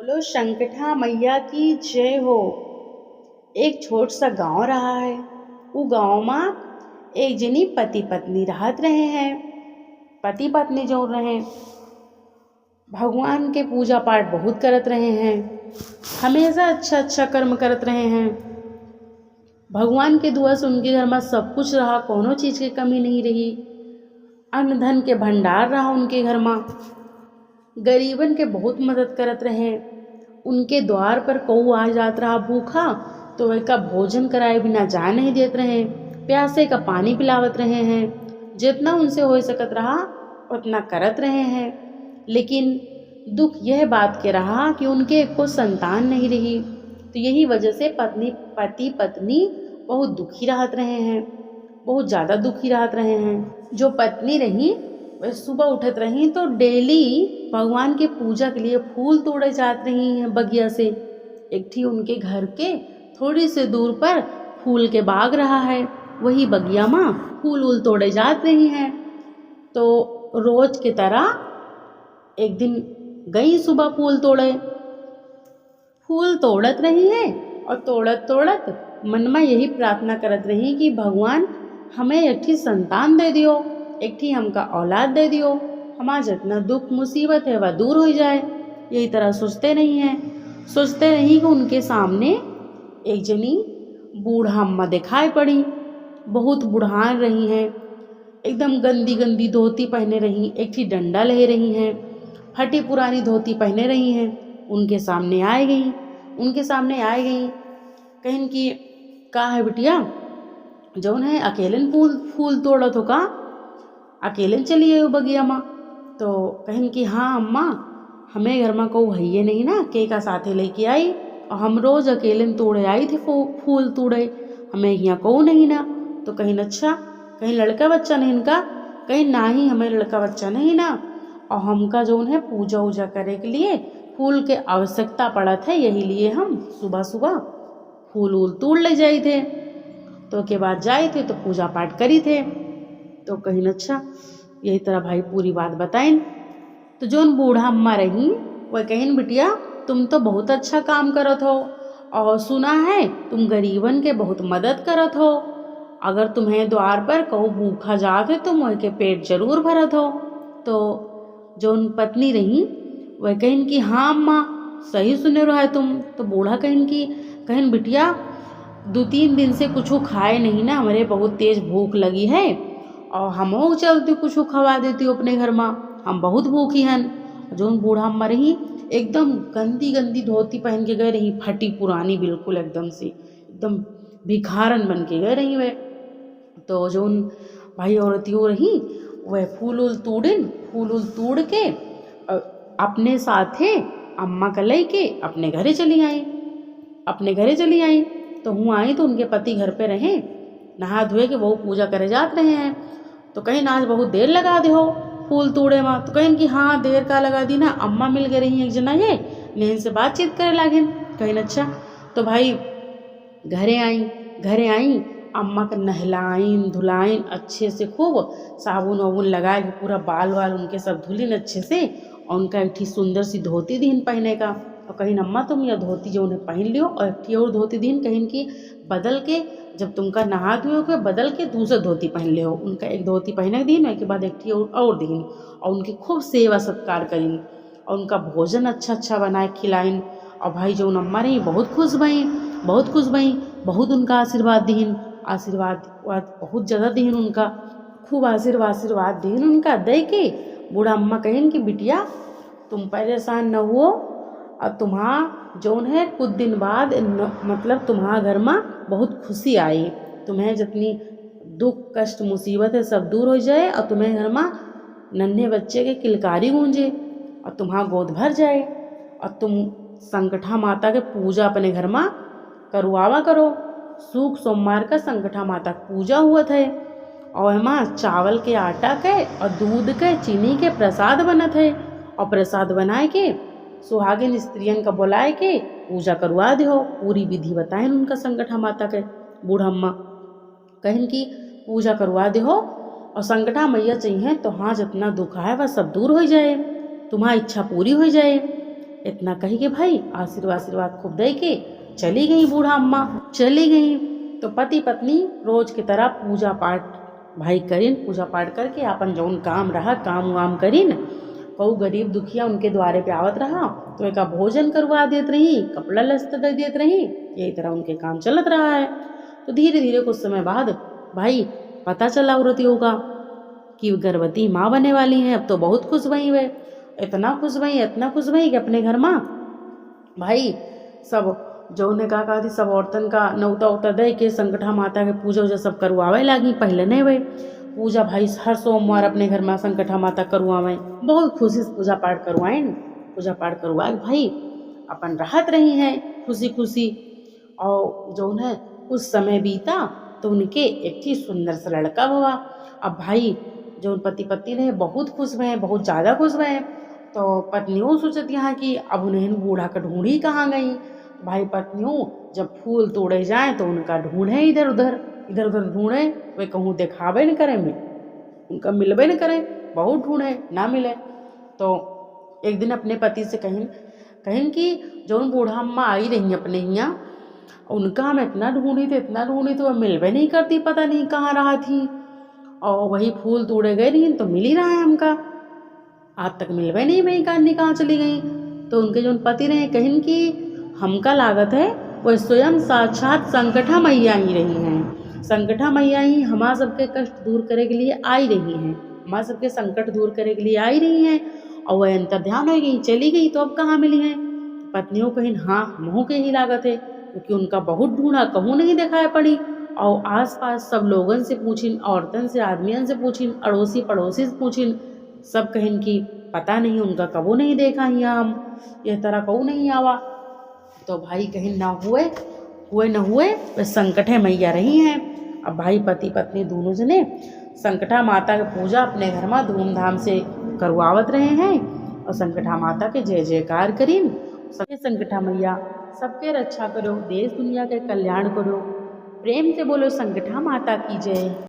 बोलो संकटा मैया की जय हो। एक छोट सा गांव रहा है। वो गांव में एक जनी पति पत्नी रहत रहे हैं। पति पत्नी जो रहे भगवान के पूजा पाठ बहुत करत रहे हैं। हमेशा अच्छा अच्छा कर्म करत रहे हैं। भगवान के दुआ से उनके घर में सब कुछ रहा, कोनो चीज़ की कमी नहीं रही। अन्न धन के भंडार रहा उनके घर में। गरीबन के बहुत मदद करत रहे। उनके द्वार पर कऊ आ जात रहा भूखा तो वह का भोजन कराए बिना जा नहीं देत रहे। प्यासे का पानी पिलावत रहे हैं। जितना उनसे हो सकत रहा उतना करत रहे हैं। लेकिन दुख यह बात के रहा कि उनके को संतान नहीं रही। तो यही वजह से पति पत्नी बहुत दुखी रहत रहे हैं। बहुत ज़्यादा दुखी रहत रहे हैं। जो पत्नी रही वह सुबह उठत रही तो डेली भगवान के पूजा के लिए फूल तोड़े जात रही हैं बगिया से। एक थी उनके घर के थोड़ी से दूर पर फूल के बाग रहा है, वही बगिया में फूल वूल तोड़े जात रही हैं। तो रोज की तरह एक दिन गई सुबह फूल तोड़े। फूल तोड़त रही है और तोड़त तोड़त मन में यही प्रार्थना करत रही कि भगवान हमें एक थी संतान दे दियो, एक थी हमका औलाद दे दियो, हमारा जितना दुख मुसीबत है वह दूर हो जाए। यही तरह सोचते नहीं हैं। सोचते रही कि उनके सामने एक जनी बूढ़ा अम्मा दिखाई पड़ी। बहुत बुढ़ान रही हैं, एकदम गंदी गंदी धोती पहने रही, एक थी डंडा ले रही हैं, फटी पुरानी धोती पहने रही हैं। उनके सामने आए गई। कहीं की का है बिटिया जौन है अकेलन फूल तोड़त हो का, अकेले चली आई बगिया माँ। तो कहीं कि हाँ अम्मा हमें घर में को है नहीं ना, के का साथे लेके आई और हम रोज अकेले तोड़े आई थे फूल तोड़े, हमें यहाँ को नहीं ना। तो कहीं अच्छा कहीं लड़का बच्चा नहीं इनका, कहीं ना ही हमें लड़का बच्चा नहीं ना, और हमका जो है पूजा वूजा करे के लिए फूल के आवश्यकता पड़त है, यही लिए हम सुबह सुबह फूल वूल तोड़ ले जाए थे। तो के बाद जाए थे तो पूजा पाठ करी थे। तो कहीं अच्छा यही तरह भाई पूरी बात बताएं। तो जोन बूढ़ा अम्मा रही वह कहीं बिटिया तुम तो बहुत अच्छा काम करत हो और सुना है तुम गरीबन के बहुत मदद करत हो। अगर तुम्हें द्वार पर कहूँ भूखा जाते तो मुँह के पेट जरूर भरत हो। तो जोन पत्नी रही वह कहीं कि हाँ अम्मा सही सुने रहा है तुम। तो बूढ़ा कहीं बिटिया 2-3 दिन से कुछ खाए नहीं ना, हमारे बहुत तेज भूख लगी है और हम चलती कुछ खवा देती हूँ अपने घर में, हम बहुत भूखी हन। जो बूढ़ा अम्मा रही एकदम गंदी गंदी धोती पहन के गए रही, फटी पुरानी बिल्कुल एकदम भिखारन बन के गए रही वे। तो जो भाई औरतियों रही वह फूल उल तोड़ के अपने साथे अम्मा का लेके अपने घरे चली आई। तो हूँ आई तो उनके पति घर पे रहे, नहा धोए के वो पूजा करे जात रहे हैं। तो कहीं ना आज बहुत देर लगा दे हो फूल तोड़े में। तो कहीं कि हाँ देर का लगा दी ना, अम्मा मिल गए रही एक जना ये नेहन से बातचीत करे लागिन। कहीं अच्छा तो भाई घरे आई अम्मा का नहलाइन धुलाइन अच्छे से, खूब साबुन वाबुन लगा के पूरा बाल वाल उनके सब धुलिन अच्छे से, और उनका एक ठी सुंदर सी धोती दीन पहने का। और कहीं अम्मा तुम यह धोती जो उन्हें पहन लियो और एक ठी और धोती दीन कहीं की बदल के, जब तुमका नहा धोए के बदल के दूसरा धोती पहन ले हो। उनका एक धोती पहने दिन एक के बाद एक ठी और दिन, और उनकी खूब सेवा सत्कार करीन और उनका भोजन अच्छा बनाए खिलाइन। और भाई जो अम्मा रही बहुत खुश भई, बहुत उनका आशीर्वाद बहुत ज़्यादा दीन उनका, खूब आशीर्वाद दीन उनका दे के। बूढ़ा अम्मा कहें कि बिटिया तुम परेशान न हुओ, और तुम्हारा जौन है कुछ दिन बाद मतलब तुम्हारा घर में बहुत खुशी आई, तुम्हें जितनी दुख कष्ट मुसीबत है सब दूर हो जाए, और तुम्हें घर में नन्हे बच्चे के किलकारी गूंजे और तुम्हारा गोद भर जाए, और तुम संकटा माता के पूजा अपने घर में करवावा करो। सूख सोमवार का संकटा माता पूजा हुआ था, और माँ चावल के आटा के और दूध के चीनी के प्रसाद बनत है, और प्रसाद बनाए के सुहागिन स्त्रियन का बुलाए के पूजा करवा दे हो। पूरी विधि बताएं उनका संकटा माता के। बूढ़ा अम्मा कहीं की पूजा करवा दे हो, और संकटा मैया चाहिए तो हाँ जितना दुख है वह सब दूर हो जाए, तुम्हारी इच्छा पूरी हो जाए। इतना कही के भाई आशीर्वाद खूब दे के चली गई बूढ़ा अम्मा चली गई। तो पति पत्नी रोज की तरह पूजा पाठ भाई करीन, पूजा पाठ करके अपन जौन काम रहा काम वाम करीन। कहू गरीब दुखिया उनके द्वारे पे आवत रहा तो एक भोजन करवा देत रही, कपड़ा लस्ता दे देत रही, यही तरह उनके काम चलत रहा है। तो धीरे धीरे कुछ समय बाद भाई पता चला औरतियों का कि गर्भवती माँ बने वाली हैं। अब तो बहुत खुश भई वे, इतना खुश भई कि अपने घर माँ भाई सब जो ने कहा थी सब औरतन का नौता उता दे के संकटा माता के पूजा वूजा सब करवावे लागी। पहले नहीं वे पूजा भाई हर सोमवार अपने घर में संकटा माता करवावे, बहुत खुशी से पूजा पाठ करवाए भाई अपन राहत रही हैं खुशी खुशी। और जो है कुछ समय बीता तो उनके एक ही सुंदर सा लड़का हुआ। अब भाई जो पति पत्नी रहे बहुत खुश भये, बहुत ज़्यादा खुश भये। तो पत्नियों सोचत यहाँ कि अब उन्हें बूढ़ा का ढूंढी कहाँ गई। भाई पत्नियों जब फूल तोड़े जाएं तो उनका ढूंढे इधर उधर ढूंढे, वे कहूँ दिखावे न करे, में उनका मिलबे न करे, बहुत ढूंढे ना मिले। तो एक दिन अपने पति से कहें कि जो बूढ़ा अम्मा आई रही अपने यहाँ, उनका हम इतना ढूंढी तो वह मिलबे नहीं करती, पता नहीं कहाँ रहा थी। और वही फूल तोड़े गए नहीं तो मिल ही रहा है हमका, आज तक मिलबे नहीं भाई कहाँ चली गई। तो उनके जो पति रहे कहें कि हमका लागत है वह स्वयं साक्षात संकटा मैया ही रही हैं। संकटा मैया ही हमारा सबके कष्ट दूर करे के लिए आई रही हैं, हमारा सबके संकट दूर करे के लिए आई रही हैं। और वह अंतर्ध्यान हो गई चली गई तो अब कहाँ मिली हैं। पत्नियों कहीं हाँ मोह के ही लागत है, क्योंकि उनका बहुत ढूंढा कहूँ नहीं दिखाई पड़ी। और आसपास सब लोगन से पूछिन, औरतन से आदमियन से पूछिन, अड़ोसी पड़ोसी से पूछिन, सब कहें कि पता नहीं उनका कबू नहीं देखा यहाँ हम, यह तरह कबू नहीं आवा। तो भाई कहीं ना हुए वे संकटे मैया रही हैं। अब भाई पति पत्नी दोनों जने संकटा माता की पूजा अपने घर में धूमधाम से करवावत रहे हैं और संकटा माता के जय जयकार करीन। सबके संकटा मैया सबके रक्षा करो, देश दुनिया के कल्याण करो। प्रेम से बोलो संकटा माता की जय।